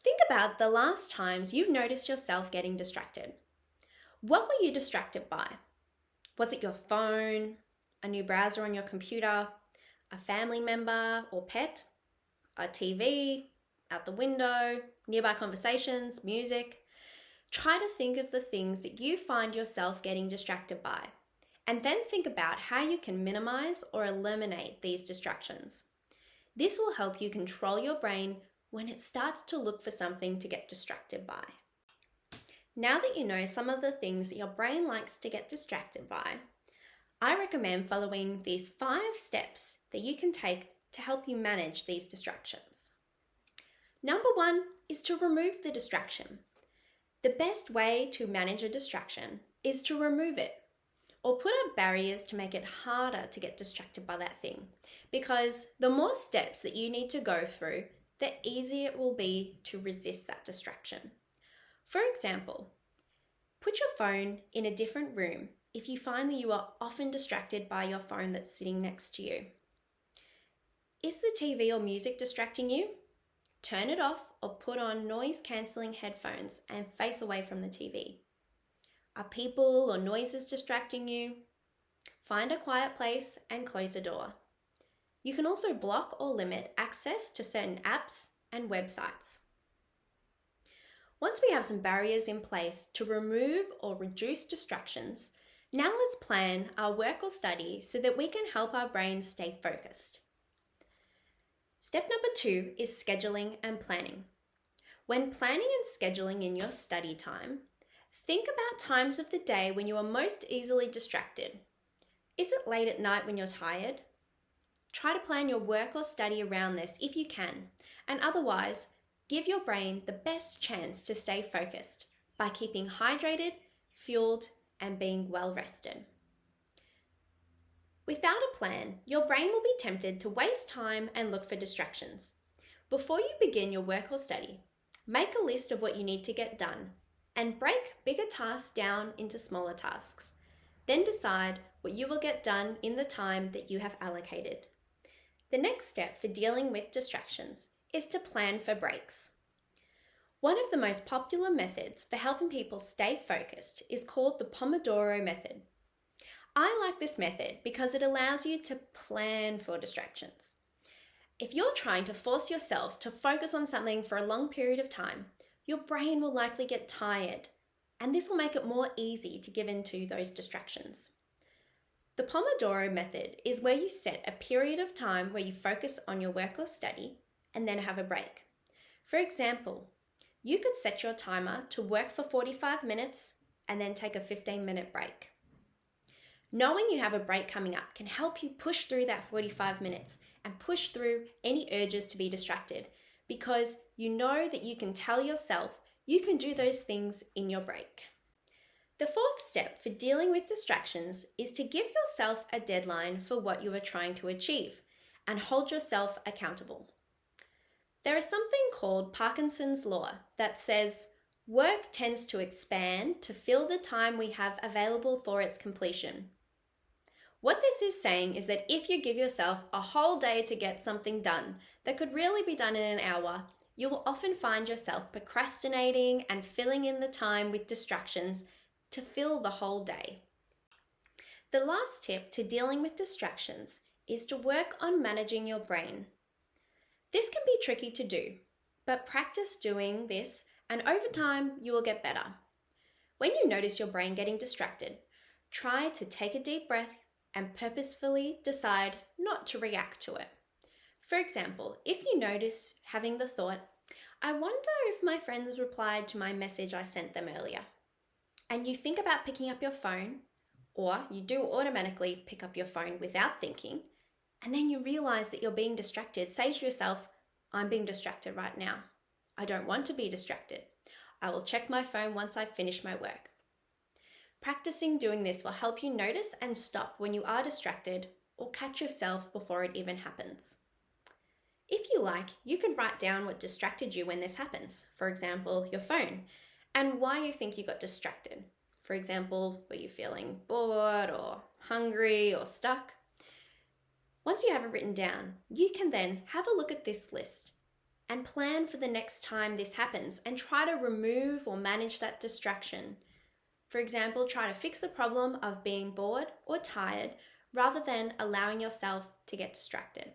Think about the last times you've noticed yourself getting distracted. What were you distracted by? Was it your phone, a new browser on your computer, a family member or pet, a TV, out the window, nearby conversations, music? Try to think of the things that you find yourself getting distracted by, and then think about how you can minimize or eliminate these distractions. This will help you control your brain when it starts to look for something to get distracted by. Now that you know some of the things that your brain likes to get distracted by, I recommend following these 5 steps that you can take to help you manage these distractions. Number 1 is to remove the distraction. The best way to manage a distraction is to remove it, or put up barriers to make it harder to get distracted by that thing, because the more steps that you need to go through, the easier it will be to resist that distraction. For example, put your phone in a different room if you find that you are often distracted by your phone that's sitting next to you. Is the TV or music distracting you? Turn it off or put on noise-cancelling headphones and face away from the TV. Are people or noises distracting you? Find a quiet place and close the door. You can also block or limit access to certain apps and websites. Once we have some barriers in place to remove or reduce distractions, now let's plan our work or study so that we can help our brains stay focused. Step number 2 is scheduling and planning. When planning and scheduling in your study time, think about times of the day when you are most easily distracted. Is it late at night when you're tired? Try to plan your work or study around this if you can, and otherwise, give your brain the best chance to stay focused by keeping hydrated, fueled, and being well rested. Without a plan, your brain will be tempted to waste time and look for distractions. Before you begin your work or study, make a list of what you need to get done and break bigger tasks down into smaller tasks. Then decide what you will get done in the time that you have allocated. The next step for dealing with distractions is to plan for breaks. One of the most popular methods for helping people stay focused is called the Pomodoro method. I like this method because it allows you to plan for distractions. If you're trying to force yourself to focus on something for a long period of time, your brain will likely get tired, and this will make it more easy to give in to those distractions. The Pomodoro method is where you set a period of time where you focus on your work or study and then have a break. For example, you could set your timer to work for 45 minutes and then take a 15-minute break. Knowing you have a break coming up can help you push through that 45 minutes and push through any urges to be distracted, because you know that you can tell yourself you can do those things in your break. The 4th step for dealing with distractions is to give yourself a deadline for what you are trying to achieve and hold yourself accountable. There is something called Parkinson's Law that says work tends to expand to fill the time we have available for its completion. What this is saying is that if you give yourself a whole day to get something done that could really be done in an hour, you will often find yourself procrastinating and filling in the time with distractions to fill the whole day. The last tip to dealing with distractions is to work on managing your brain. This can be tricky to do, but practice doing this and over time you will get better. When you notice your brain getting distracted, try to take a deep breath and purposefully decide not to react to it. For example, if you notice having the thought, I wonder if my friends replied to my message I sent them earlier, and you think about picking up your phone, or you do automatically pick up your phone without thinking, and then you realize that you're being distracted, say to yourself, I'm being distracted right now. I don't want to be distracted. I will check my phone once I've finished my work. Practicing doing this will help you notice and stop when you are distracted or catch yourself before it even happens. If you like, you can write down what distracted you when this happens, for example, your phone, and why you think you got distracted. For example, were you feeling bored or hungry or stuck? Once you have it written down, you can then have a look at this list and plan for the next time this happens and try to remove or manage that distraction. For example, try to fix the problem of being bored or tired rather than allowing yourself to get distracted.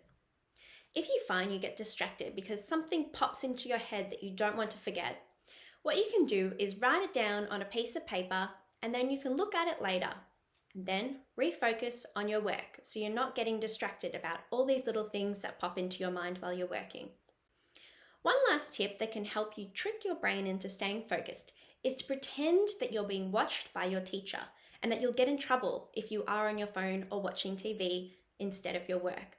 If you find you get distracted because something pops into your head that you don't want to forget, what you can do is write it down on a piece of paper and then you can look at it later and then refocus on your work so you're not getting distracted about all these little things that pop into your mind while you're working. One last tip that can help you trick your brain into staying focused is to pretend that you're being watched by your teacher and that you'll get in trouble if you are on your phone or watching TV instead of your work.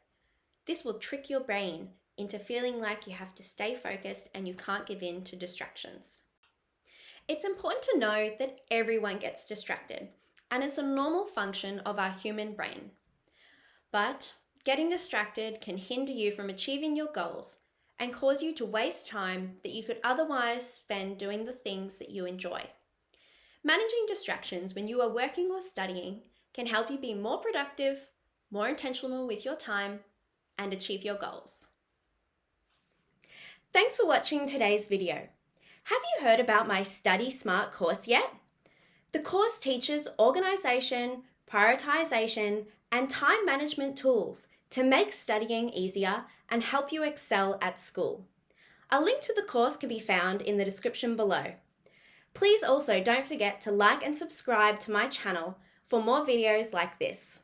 This will trick your brain into feeling like you have to stay focused and you can't give in to distractions. It's important to know that everyone gets distracted, and it's a normal function of our human brain. But getting distracted can hinder you from achieving your goals and cause you to waste time that you could otherwise spend doing the things that you enjoy. Managing distractions when you are working or studying can help you be more productive, more intentional with your time, and achieve your goals. Thanks for watching today's video. Have you heard about my Study Smart course yet? The course teaches organisation, prioritisation, and time management tools to make studying easier and help you excel at school. A link to the course can be found in the description below. Please also don't forget to like and subscribe to my channel for more videos like this.